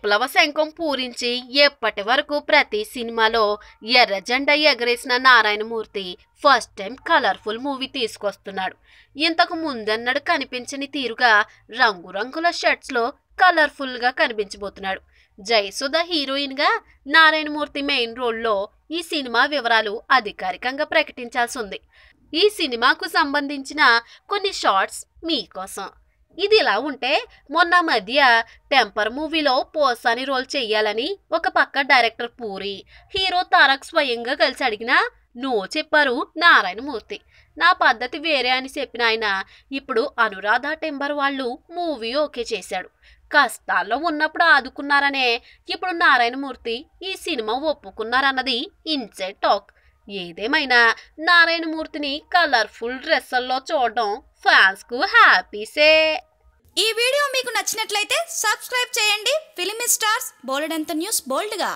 విప్లవ శంఖం పూరించి ఎప్పటి వరకు ప్రతి సినిమాలో ఎర్ర జెండా ఎగరేసిన Narayanamurthy first time colourful movie తీసుకొస్తున్నాడు. ఇంతకు ముందన్నడు కనిపించని తీరుగా రంగురంగుల షర్ట్స్లో కలర్ఫుల్గా కనిపించబోతున్నాడు. జయసుధ హీరోయిన్గా, నారాయణమూర్తి మెయిన్ రోల్లో ఈ సినిమా వివరాలు అధికారికంగా ప్రకటించాల్సి ఉంది. ఈ సినిమాకు సంబంధించిన కొన్ని షార్ట్స్ మీకోసం. ఇది ఇలా ఉంటే, మొన్న మధ్య టెంపర్ మూవీలో పోసాని రోల్ చెయ్యాలని ఒక పక్క డైరెక్టర్ పూరి, హీరో తారక్ స్వయంగా కలిసి అడిగినా నో చెప్పారు నారాయణమూర్తి. నా పద్ధతి వేరే అని చెప్పిన ఆయన ఇప్పుడు అనురాధ టెంపర్ వాళ్ళు మూవీ ఓకే చేశాడు. కష్టాల్లో ఉన్నప్పుడు ఆదుకున్నారనే ఇప్పుడు నారాయణమూర్తి ఈ సినిమా ఒప్పుకున్నారన్నది ఇన్సైడ్ టాక్. ఏదేమైనా నారాయణమూర్తిని కలర్ఫుల్ డ్రెస్సుల్లో చూడడం ఫ్యాన్స్కు హ్యాపీసే. ఈ వీడియో మీకు నచ్చినట్లయితే సబ్స్క్రైబ్ చేయండి. ఫిలిం స్టార్స్ బోల్డెంత న్యూస్ బోల్డ్గా.